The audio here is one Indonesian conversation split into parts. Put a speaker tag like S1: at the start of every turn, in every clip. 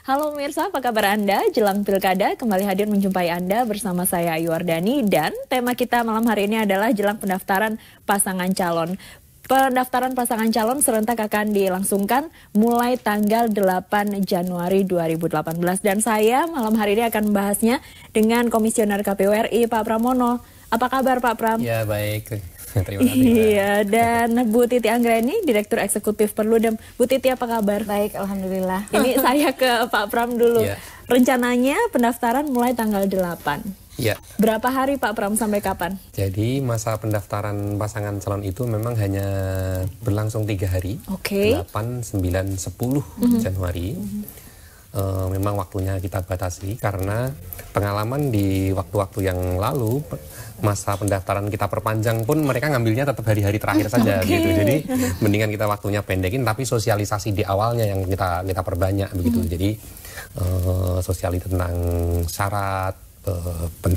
S1: Halo pemirsa, apa kabar Anda? Jelang Pilkada kembali hadir menjumpai Anda bersama saya Ayu Wardani dan tema kita malam hari ini adalah jelang pendaftaran pasangan calon. Pendaftaran pasangan calon serentak akan dilangsungkan mulai tanggal 8 Januari 2018 dan saya malam hari ini akan membahasnya dengan Komisioner KPU RI Pak Pramono. Apa kabar Pak Pram?
S2: Ya baik. Terima kasih.
S1: Iya, dan Bu Titi Anggreni, Direktur Eksekutif Perludem. Bu Titi apa kabar?
S3: Baik, alhamdulillah.
S1: Ini saya ke Pak Pram dulu.
S2: Ya.
S1: Rencananya pendaftaran mulai tanggal 8.
S2: Ya.
S1: Berapa hari Pak Pram sampai kapan?
S2: Jadi masa pendaftaran pasangan calon itu memang hanya berlangsung 3 hari.
S1: Oke.
S2: 8, 9, 10 Januari. Memang waktunya kita batasi karena pengalaman di waktu-waktu yang lalu masa pendaftaran kita perpanjang pun mereka ngambilnya tetap hari-hari terakhir saja gitu. Jadi mendingan kita waktunya pendekin tapi sosialisasi di awalnya yang kita perbanyak begitu. Jadi sosialisasi tentang syarat,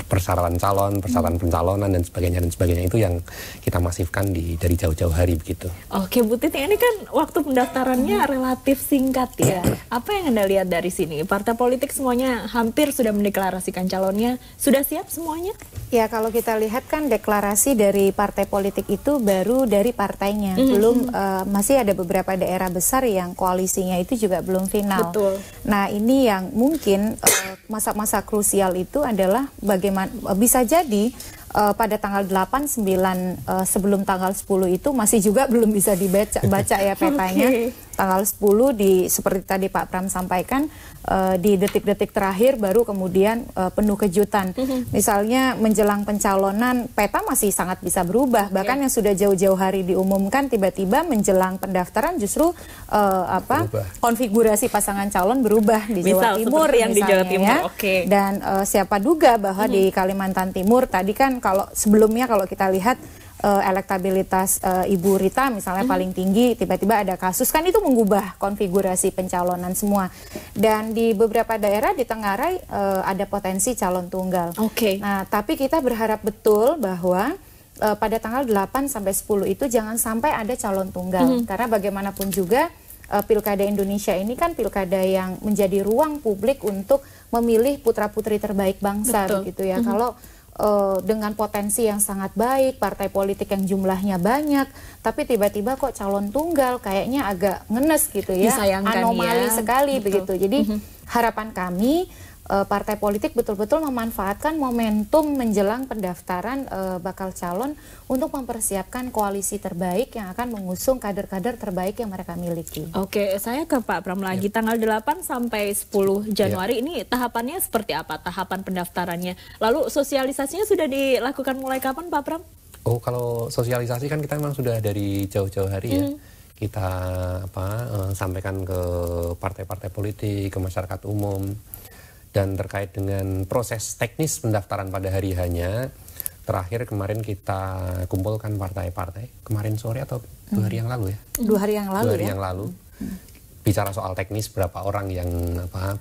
S2: persyaratan calon, persyaratan pencalonan dan sebagainya itu yang kita masifkan dari jauh-jauh hari begitu.
S1: Oke Bu Titi, ini kan waktu pendaftarannya relatif singkat ya. Apa yang Anda lihat dari sini? Partai politik semuanya hampir sudah mendeklarasikan calonnya. Sudah siap semuanya?
S3: Ya, kalau kita lihat kan deklarasi dari partai politik itu baru dari partainya. Belum, masih ada beberapa daerah besar yang koalisinya itu juga belum final.
S1: Betul.
S3: Nah, ini yang mungkin masa-masa krusial itu adalah bagaimana bisa jadi pada tanggal 8, 9 sebelum tanggal 10 itu masih juga belum bisa dibaca ya petanya. Tanggal 10 seperti tadi Pak Pram sampaikan di detik-detik terakhir baru kemudian penuh kejutan. Misalnya menjelang pencalonan peta masih sangat bisa berubah. Bahkan yang sudah jauh-jauh hari diumumkan tiba-tiba menjelang pendaftaran justru konfigurasi pasangan calon berubah di Jawa Timur
S1: yang di Jawa Timur.
S3: Ya. Dan siapa duga bahwa di Kalimantan Timur tadi kan kalau sebelumnya kalau kita lihat elektabilitas Ibu Rita misalnya paling tinggi, tiba-tiba ada kasus, kan itu mengubah konfigurasi pencalonan semua. Dan di beberapa daerah di Tenggarai ada potensi calon tunggal. Nah, tapi kita berharap betul bahwa pada tanggal 8 sampai 10 itu jangan sampai ada calon tunggal. Karena bagaimanapun juga Pilkada Indonesia ini kan pilkada yang menjadi ruang publik untuk memilih putra-putri terbaik bangsa begitu ya. Kalau dengan potensi yang sangat baik, partai politik yang jumlahnya banyak, tapi tiba-tiba kok calon tunggal kayaknya agak ngenes gitu ya,
S1: disayangkan
S3: anomali
S1: ya.
S3: sekali begitu. Jadi harapan kami partai politik betul-betul memanfaatkan momentum menjelang pendaftaran bakal calon untuk mempersiapkan koalisi terbaik yang akan mengusung kader-kader terbaik yang mereka miliki.
S1: Oke, saya ke Pak Pram lagi. Tanggal 8 sampai 10 Januari ini tahapannya seperti apa? Tahapan pendaftarannya. Lalu sosialisasinya sudah dilakukan mulai kapan Pak Pram?
S2: Oh, kalau sosialisasi kan kita memang sudah dari jauh-jauh hari ya. Kita sampaikan ke partai-partai politik, ke masyarakat umum. Dan terkait dengan proses teknis pendaftaran pada hari hanya, terakhir kemarin kita kumpulkan partai-partai, kemarin sore atau 2 hari yang lalu ya?
S3: 2 hari yang lalu
S2: 2 hari yang lalu. Bicara soal teknis berapa orang yang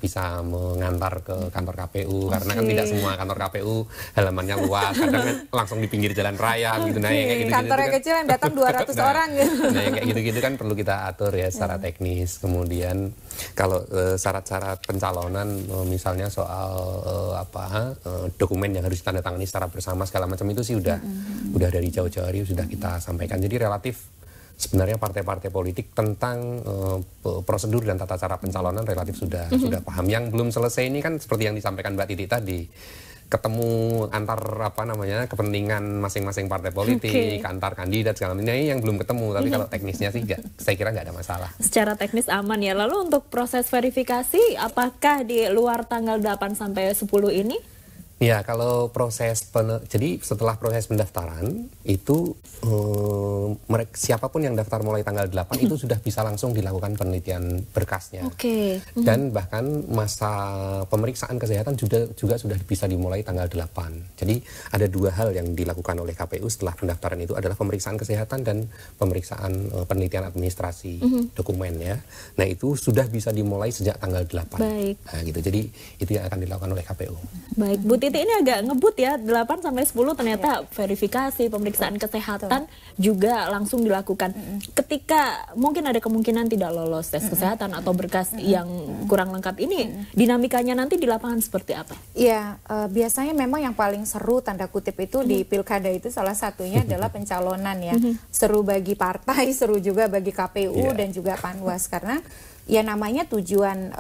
S2: bisa mengantar ke kantor KPU, karena kan tidak semua kantor KPU halamannya luas, kadang kan langsung di pinggir jalan raya gitu. Nah, yang kayak gitu,
S3: kantornya kecil yang datang 200 orang gitu.
S2: Nah, yang kayak gitu-gitu kan perlu kita atur ya secara teknis. Kemudian kalau syarat-syarat pencalonan misalnya soal dokumen yang harus ditandatangani secara bersama segala macam itu sih udah dari jauh-jauh hari sudah kita sampaikan. Jadi relatif sebenarnya partai-partai politik tentang prosedur dan tata cara pencalonan relatif sudah paham. Yang belum selesai ini kan seperti yang disampaikan Mbak Titi tadi, ketemu antar kepentingan masing-masing partai politik, antar kandidat segala macam, ini yang belum ketemu. Tapi kalau teknisnya sih saya kira nggak ada masalah.
S1: Secara teknis aman ya. Lalu untuk proses verifikasi, apakah di luar tanggal 8 sampai 10 ini?
S2: Ya, kalau jadi setelah proses pendaftaran itu siapapun yang daftar mulai tanggal 8 itu sudah bisa langsung dilakukan penelitian berkasnya. Dan bahkan masa pemeriksaan kesehatan juga sudah bisa dimulai tanggal 8. Jadi ada 2 hal yang dilakukan oleh KPU setelah pendaftaran itu adalah pemeriksaan kesehatan dan pemeriksaan penelitian administrasi dokumen ya. Nah, itu sudah bisa dimulai sejak tanggal 8.
S1: Baik.
S2: Nah, gitu. Jadi itu yang akan dilakukan oleh KPU.
S1: Baik, Bu Titi, Titi ini agak ngebut ya, 8 sampai 10 ternyata verifikasi, pemeriksaan kesehatan juga langsung dilakukan. Ketika mungkin ada kemungkinan tidak lolos tes kesehatan atau berkas yang kurang lengkap ini, dinamikanya nanti di lapangan seperti apa?
S3: Iya, biasanya memang yang paling seru tanda kutip itu di pilkada itu salah satunya adalah pencalonan ya. Seru bagi partai, seru juga bagi KPU dan juga Panwas, karena ya namanya tujuan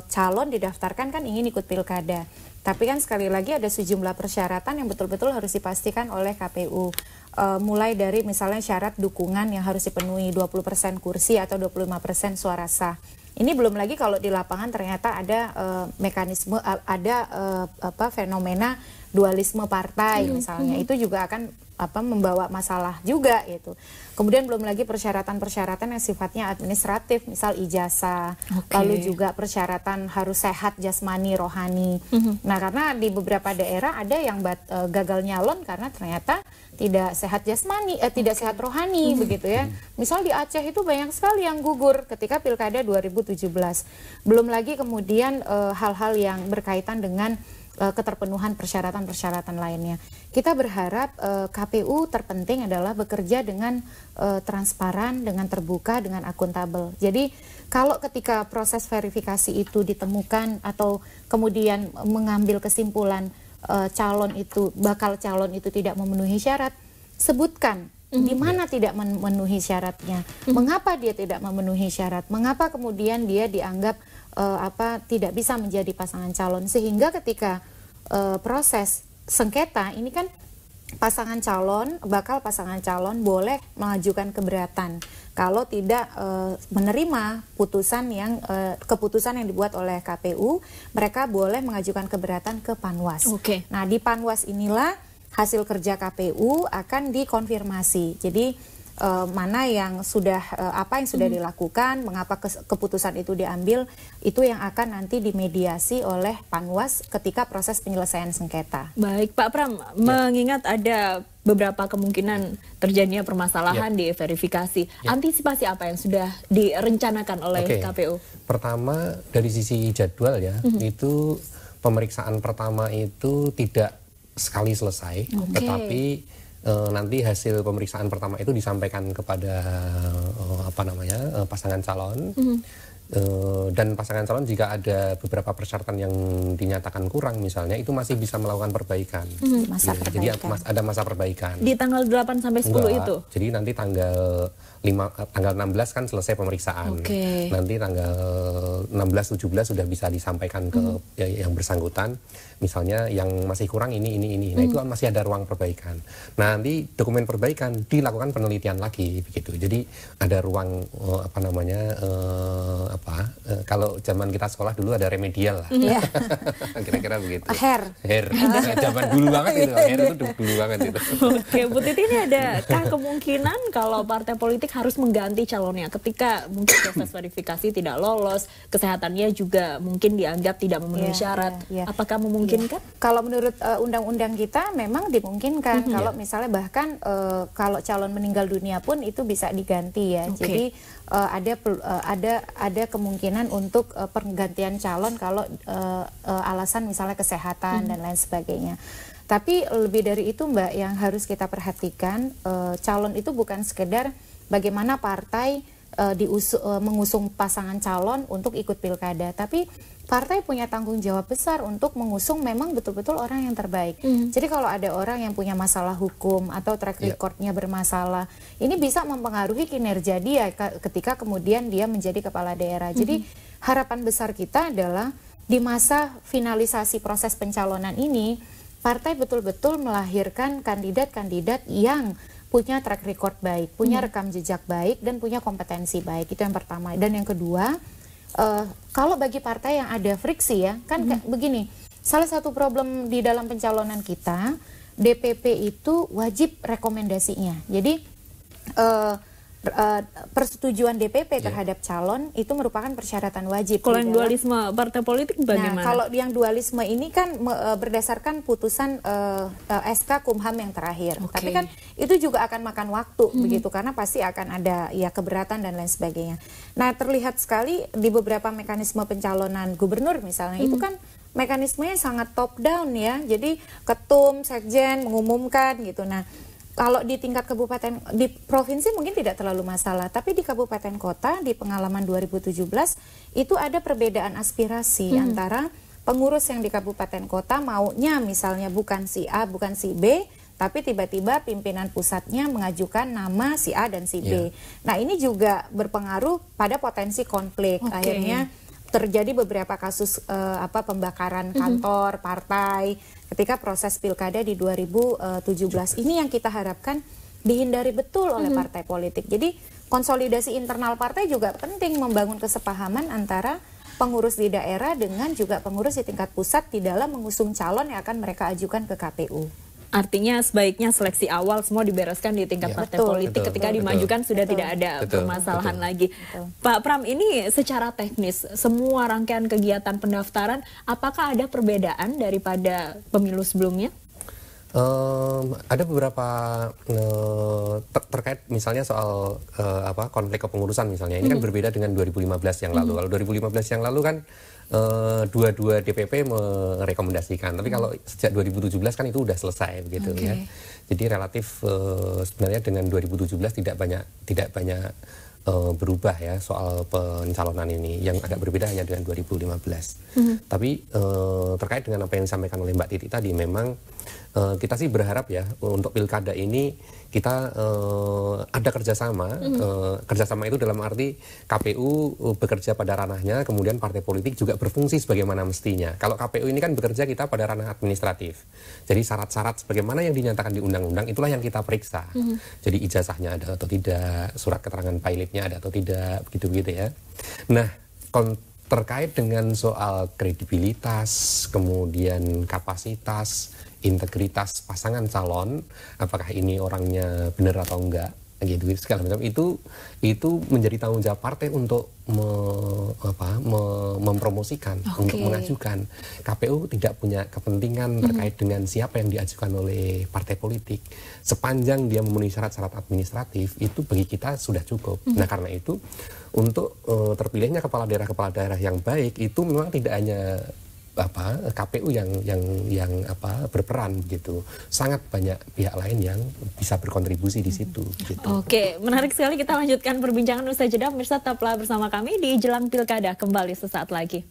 S3: calon didaftarkan kan ingin ikut pilkada. Tapi kan sekali lagi ada sejumlah persyaratan yang betul-betul harus dipastikan oleh KPU. Mulai dari misalnya syarat dukungan yang harus dipenuhi 20% kursi atau 25% suara sah. Ini belum lagi kalau di lapangan ternyata ada mekanisme, ada fenomena dualisme partai misalnya. Itu juga akan membawa masalah juga gitu. Kemudian belum lagi persyaratan-persyaratan yang sifatnya administratif, misal ijazah, lalu juga persyaratan harus sehat jasmani, rohani. Nah, karena di beberapa daerah ada yang gagal nyalon karena ternyata tidak sehat jasmani, tidak sehat rohani begitu ya. Misal di Aceh itu banyak sekali yang gugur ketika Pilkada 2017. Belum lagi kemudian hal-hal yang berkaitan dengan keterpenuhan persyaratan-persyaratan lainnya. Kita berharap KPU terpenting adalah bekerja dengan transparan, dengan terbuka, dengan akuntabel. Jadi kalau ketika proses verifikasi itu ditemukan atau kemudian mengambil kesimpulan bakal calon itu tidak memenuhi syarat, sebutkan di mana tidak memenuhi syaratnya, mengapa dia tidak memenuhi syarat, mengapa kemudian dia dianggap tidak bisa menjadi pasangan calon, sehingga ketika proses sengketa ini kan bakal pasangan calon boleh mengajukan keberatan kalau tidak menerima keputusan yang dibuat oleh KPU. Mereka boleh mengajukan keberatan ke Panwas. Nah, di Panwas inilah hasil kerja KPU akan dikonfirmasi. Jadi mana yang sudah apa yang sudah dilakukan, mengapa keputusan itu diambil, itu yang akan nanti dimediasi oleh Panwas ketika proses penyelesaian sengketa.
S1: Baik, Pak Pram, mengingat ada beberapa kemungkinan terjadinya permasalahan di verifikasi, antisipasi apa yang sudah direncanakan oleh KPU?
S2: Pertama, dari sisi jadwal ya, itu pemeriksaan pertama itu tidak sekali selesai, tetapi nanti hasil pemeriksaan pertama itu disampaikan kepada pasangan calon, dan pasangan calon jika ada beberapa persyaratan yang dinyatakan kurang misalnya, itu masih bisa melakukan perbaikan. Jadi ada masa perbaikan.
S1: Di tanggal 8 sampai 10 itu?
S2: Jadi nanti tanggal 16 kan selesai pemeriksaan. Nanti tanggal 16-17 sudah bisa disampaikan ke yang bersangkutan. Misalnya yang masih kurang ini. Nah, itu masih ada ruang perbaikan. Nah, nanti dokumen perbaikan dilakukan penelitian lagi begitu. Jadi ada ruang kalau zaman kita sekolah dulu ada remedial lah. Kira-kira begitu.
S3: Hair.
S2: Zaman dulu banget itu. Hair itu dulu banget itu.
S1: Oke, Bu Titi, ini adakah kemungkinan kalau partai politik harus mengganti calonnya ketika mungkin proses verifikasi tidak lolos, kesehatannya juga mungkin dianggap tidak memenuhi syarat? Apakah memungkinkan?
S3: Kalau menurut undang-undang kita memang dimungkinkan. Kalau misalnya bahkan kalau calon meninggal dunia pun itu bisa diganti ya. Jadi ada kemungkinan untuk pergantian calon kalau alasan misalnya kesehatan dan lain sebagainya. Tapi lebih dari itu, Mbak, yang harus kita perhatikan, calon itu bukan sekedar bagaimana partai mengusung pasangan calon untuk ikut pilkada, tapi partai punya tanggung jawab besar untuk mengusung memang betul-betul orang yang terbaik. Jadi kalau ada orang yang punya masalah hukum atau track recordnya bermasalah, ini bisa mempengaruhi kinerja dia ketika kemudian dia menjadi kepala daerah. Jadi harapan besar kita adalah di masa finalisasi proses pencalonan ini, partai betul-betul melahirkan kandidat-kandidat yang punya track record baik, punya rekam jejak baik, dan punya kompetensi baik. Itu yang pertama. Dan yang kedua, kalau bagi partai yang ada friksi ya, kan begini, salah satu problem di dalam pencalonan kita, DPP itu wajib rekomendasinya. Jadi persetujuan DPP terhadap calon itu merupakan persyaratan wajib.
S1: Kalau yang dualisme partai politik bagaimana?
S3: Nah, kalau yang dualisme ini kan berdasarkan putusan SK Kumham yang terakhir. Tapi kan itu juga akan makan waktu begitu, karena pasti akan ada ya keberatan dan lain sebagainya. Nah, terlihat sekali di beberapa mekanisme pencalonan gubernur misalnya itu kan mekanismenya sangat top down ya. Jadi ketum, sekjen mengumumkan gitu. Nah, kalau di tingkat kabupaten, di provinsi mungkin tidak terlalu masalah, tapi di kabupaten kota di pengalaman 2017 itu ada perbedaan aspirasi antara pengurus yang di kabupaten kota maunya misalnya bukan si A, bukan si B, tapi tiba-tiba pimpinan pusatnya mengajukan nama si A dan si B. Nah, ini juga berpengaruh pada potensi konflik. Akhirnya terjadi beberapa kasus pembakaran kantor partai ketika proses pilkada di 2017. Ini yang kita harapkan dihindari betul oleh partai politik. Jadi konsolidasi internal partai juga penting, membangun kesepahaman antara pengurus di daerah dengan juga pengurus di tingkat pusat di dalam mengusung calon yang akan mereka ajukan ke KPU.
S1: Artinya sebaiknya seleksi awal semua dibereskan di tingkat partai politik, ketika dimajukan sudah tidak ada permasalahan lagi. Pak Pram, ini secara teknis semua rangkaian kegiatan pendaftaran, apakah ada perbedaan daripada pemilu sebelumnya?
S2: Ada beberapa terkait misalnya soal konflik kepengurusan misalnya. Ini kan berbeda dengan 2015 yang lalu. Kalau 2015 yang lalu kan dua-dua DPP merekomendasikan, tapi kalau sejak 2017 kan itu udah selesai begitu ya. Jadi relatif sebenarnya dengan 2017 tidak banyak berubah ya soal pencalonan ini. Yang agak berbeda hanya dengan 2015. Tapi terkait dengan apa yang disampaikan oleh Mbak Titi tadi, memang kita sih berharap ya untuk pilkada ini kita ada kerjasama. Kerjasama itu dalam arti KPU bekerja pada ranahnya, kemudian partai politik juga berfungsi sebagaimana mestinya. Kalau KPU ini kan bekerja kita pada ranah administratif. Jadi syarat-syarat sebagaimana yang dinyatakan di undang-undang itulah yang kita periksa. Jadi ijazahnya ada atau tidak, surat keterangan pilotnya ada atau tidak, begitu-begitu ya. Nah, terkait dengan soal kredibilitas, kemudian kapasitas, integritas pasangan calon, apakah ini orangnya benar atau enggak, gitu segala macam, itu menjadi tanggung jawab partai untuk mempromosikan, untuk mengajukan. KPU tidak punya kepentingan terkait dengan siapa yang diajukan oleh partai politik. Sepanjang dia memenuhi syarat-syarat administratif, itu bagi kita sudah cukup. Nah, karena itu untuk terpilihnya kepala daerah yang baik itu memang tidak hanya KPU yang berperan gitu. Sangat banyak pihak lain yang bisa berkontribusi di situ gitu.
S1: Oke, menarik sekali. Kita lanjutkan perbincangan usai jeda. Pemirsa, tetaplah bersama kami di Jelang Pilkada, kembali sesaat lagi.